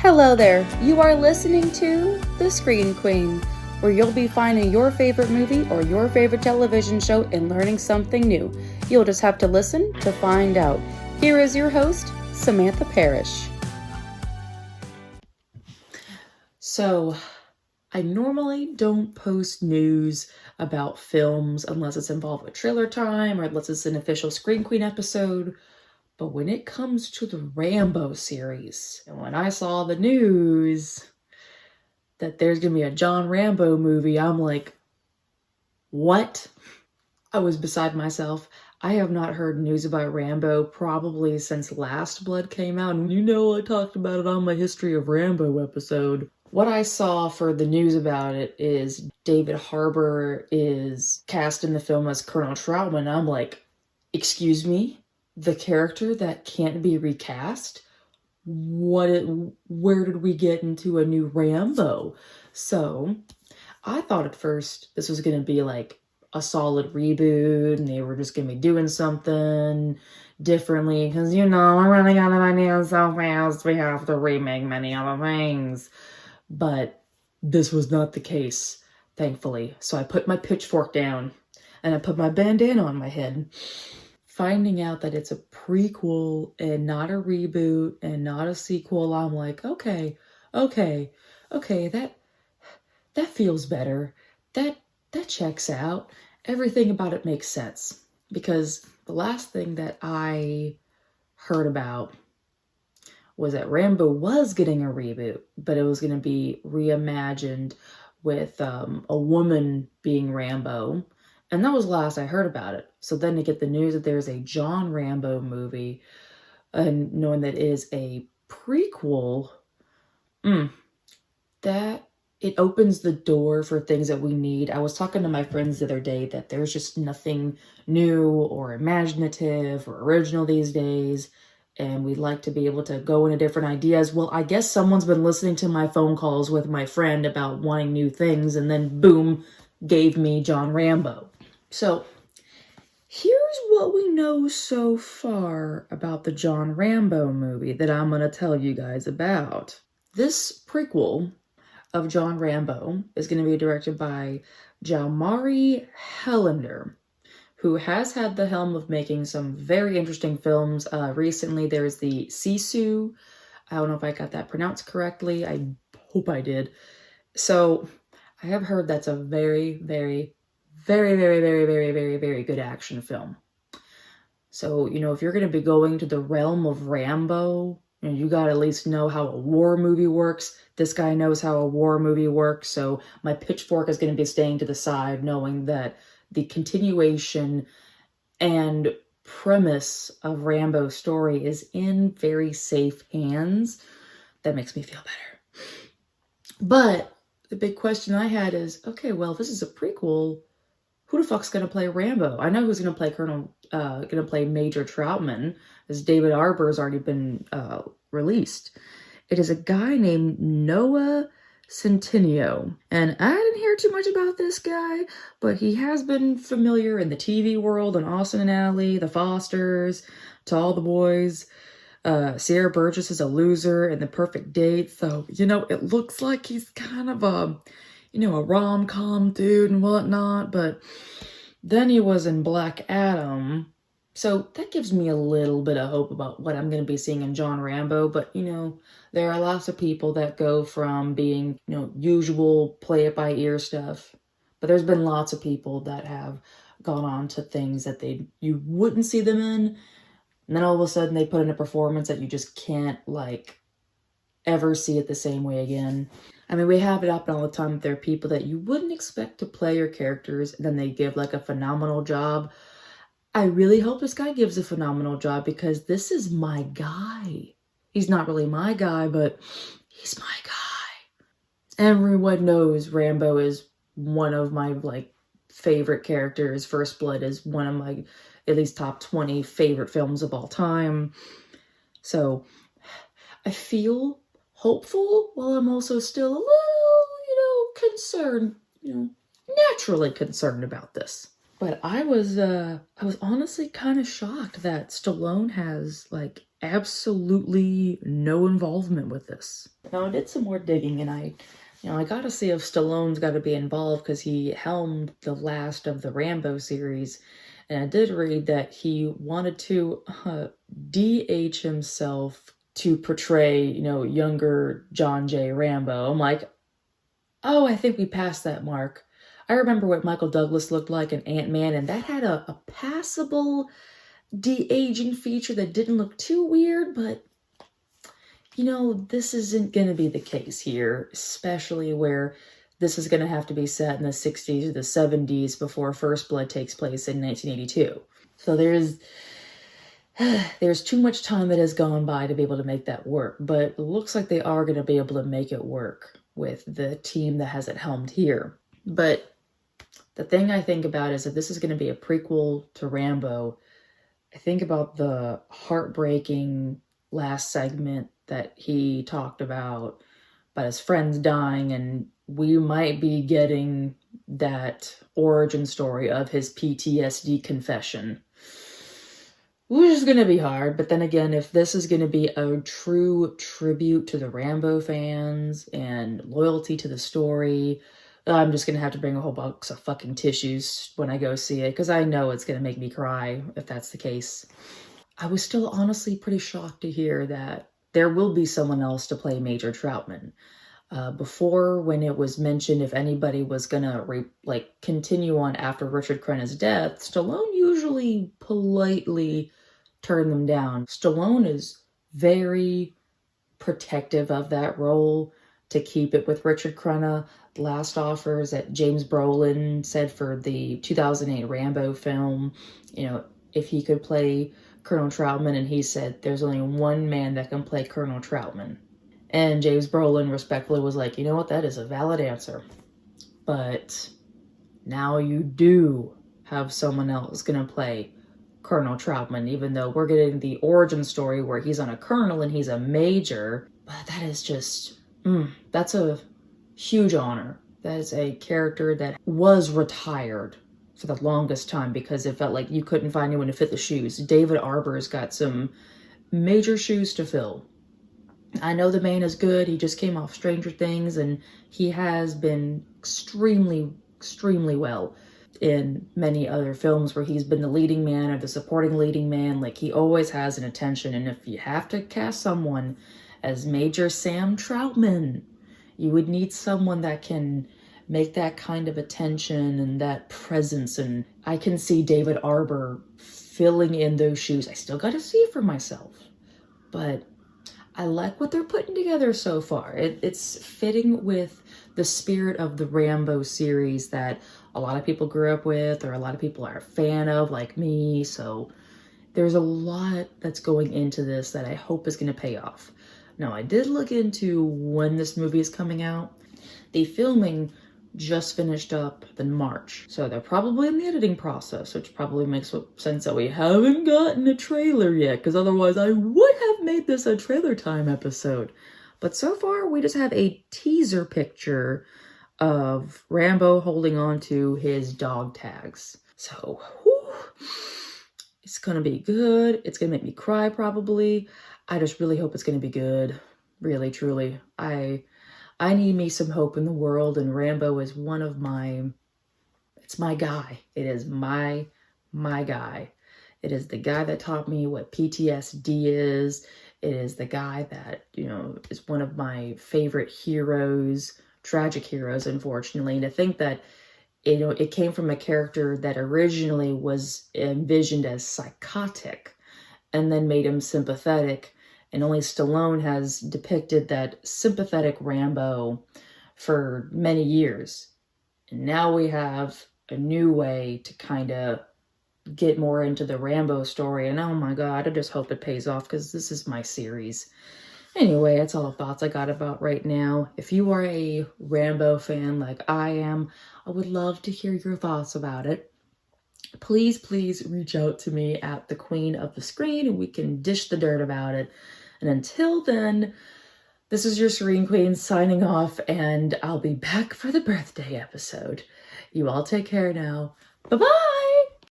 Hello there, you are listening to The Screen Queen, where you'll be finding your favorite movie or your favorite television show and learning something new. You'll just have to listen to find out. Here is your host, Samantha Parrish. So, I normally don't post news about films unless it's involved with trailer time or unless it's an official Screen Queen episode. But when it comes to the Rambo series, and when I saw the news that there's going to be a John Rambo movie, I'm like, what? I was beside myself. I have not heard news about Rambo probably since Last Blood came out. And I talked about it on my History of Rambo episode. What I saw for the news about it is David Harbour is cast in the film as Colonel Trautman. I'm like, excuse me? The character that can't be recast? Where did we get into a new Rambo? So, I thought at first this was going to be like a solid reboot and they were just going to be doing something differently because, we're running out of ideas so fast, we have to remake many other things. But this was not the case, thankfully. So I put my pitchfork down and I put my bandana on my head. Finding out that it's a prequel and not a reboot and not a sequel, I'm like, okay, that feels better. That checks out. Everything about it makes sense. Because the last thing that I heard about was that Rambo was getting a reboot, but it was going to be reimagined with a woman being Rambo. And that was the last I heard about it. So then to get the news that there's a John Rambo movie, and knowing that it is a prequel, that it opens the door for things that we need. I was talking to my friends the other day that there's just nothing new or imaginative or original these days. And we'd like to be able to go into different ideas. Well, I guess someone's been listening to my phone calls with my friend about wanting new things, and then boom, gave me John Rambo. So, here's what we know so far about the John Rambo movie that I'm going to tell you guys about. This prequel of John Rambo is going to be directed by Jalmari Helander, who has had the helm of making some very interesting films. Recently, there's the Sisu. I don't know if I got that pronounced correctly. I hope I did. So, I have heard that's a very, very, very, very, very, very, very, very good action film. So, if you're going to be going to the realm of Rambo, you got to at least know how a war movie works. This guy knows how a war movie works. So my pitchfork is going to be staying to the side, knowing that the continuation and premise of Rambo's story is in very safe hands. That makes me feel better. But the big question I had is, okay, well, if this is a prequel, who the fuck's gonna play Rambo? I know who's gonna play Major Trautman, as David Harbour's already been released. It is a guy named Noah Centineo. And I didn't hear too much about this guy, but he has been familiar in the TV world, and Austin and Ally, The Fosters, To All the Boys. Sierra Burgess is a loser in The Perfect Date. So, it looks like he's kind of a rom-com dude and whatnot. But then he was in Black Adam. So that gives me a little bit of hope about what I'm going to be seeing in John Rambo. But, there are lots of people that go from being, usual play-it-by-ear stuff. But there's been lots of people that have gone on to things that you wouldn't see them in. And then all of a sudden they put in a performance that you just can't, ever see it the same way again. I mean, we have it happen all the time. There are people that you wouldn't expect to play your characters, and then they give, a phenomenal job. I really hope this guy gives a phenomenal job, because this is my guy. He's not really my guy, but he's my guy. Everyone knows Rambo is one of my, favorite characters. First Blood is one of my at least top 20 favorite films of all time. So I feel hopeful while I'm also still a little, concerned, naturally concerned about this. But I was honestly kind of shocked that Stallone has like absolutely no involvement with this. Now I did some more digging and I gotta see if Stallone's gotta be involved because he helmed the last of the Rambo series. And I did read that he wanted to de-age himself to portray, younger John J. Rambo. I'm like, oh, I think we passed that mark. I remember what Michael Douglas looked like in Ant-Man, and that had a passable de-aging feature that didn't look too weird, but, this isn't going to be the case here, especially where this is going to have to be set in the 60s or the 70s before First Blood takes place in 1982. So there's too much time that has gone by to be able to make that work, but it looks like they are going to be able to make it work with the team that has it helmed here. But the thing I think about is if this is going to be a prequel to Rambo, I think about the heartbreaking last segment that he talked about his friends dying, and we might be getting that origin story of his PTSD confession. Which is going to be hard, but then again, if this is going to be a true tribute to the Rambo fans and loyalty to the story, I'm just going to have to bring a whole box of fucking tissues when I go see it, because I know it's going to make me cry if that's the case. I was still honestly pretty shocked to hear that there will be someone else to play Major Troutman. Before, when it was mentioned if anybody was gonna continue on after Richard Crenna's death, Stallone usually politely turned them down. Stallone is very protective of that role to keep it with Richard Crenna. Last offers that James Brolin said for the 2008 Rambo film, if he could play Colonel Troutman, and he said there's only one man that can play Colonel Troutman. And James Brolin respectfully was like, you know what, that is a valid answer. But now you do have someone else going to play Colonel Troutman, even though we're getting the origin story where he's on a colonel and he's a major. But that is just, that's a huge honor. That is a character that was retired for the longest time because it felt like you couldn't find anyone to fit the shoes. David Arbor's got some major shoes to fill. I know the man is good. He just came off Stranger Things, and he has been extremely, extremely well in many other films where he's been the leading man or the supporting leading man. Like, he always has an attention, and if you have to cast someone as Major Sam Troutman, you would need someone that can make that kind of attention and that presence, and I can see David Arbor filling in those shoes. I still got to see it for myself, but I like what they're putting together so far. It's fitting with the spirit of the Rambo series that a lot of people grew up with, or a lot of people are a fan of, like me. So there's a lot that's going into this that I hope is going to pay off. Now, I did look into when this movie is coming out. The filming just finished up in March, so they're probably in the editing process, which probably makes sense that we haven't gotten a trailer yet, because otherwise I would have made this a trailer time episode. But so far, we just have a teaser picture of Rambo holding on to his dog tags. So, it's gonna be good. It's gonna make me cry, probably. I just really hope it's gonna be good. Really, truly. I need me some hope in the world, and Rambo is one of it's my guy. It is my guy. It is the guy that taught me what PTSD is. It is the guy that, is one of my favorite heroes, tragic heroes, unfortunately. And to think that, it came from a character that originally was envisioned as psychotic and then made him sympathetic. And only Stallone has depicted that sympathetic Rambo for many years. And now we have a new way to kind of get more into the Rambo story. And oh my God, I just hope it pays off, because this is my series. Anyway, that's all the thoughts I got about right now. If you are a Rambo fan like I am, I would love to hear your thoughts about it. Please reach out to me at the Queen of the Screen, and we can dish the dirt about it. And until then, this is your Serene Queen signing off, and I'll be back for the birthday episode. You all take care now. Bye-bye!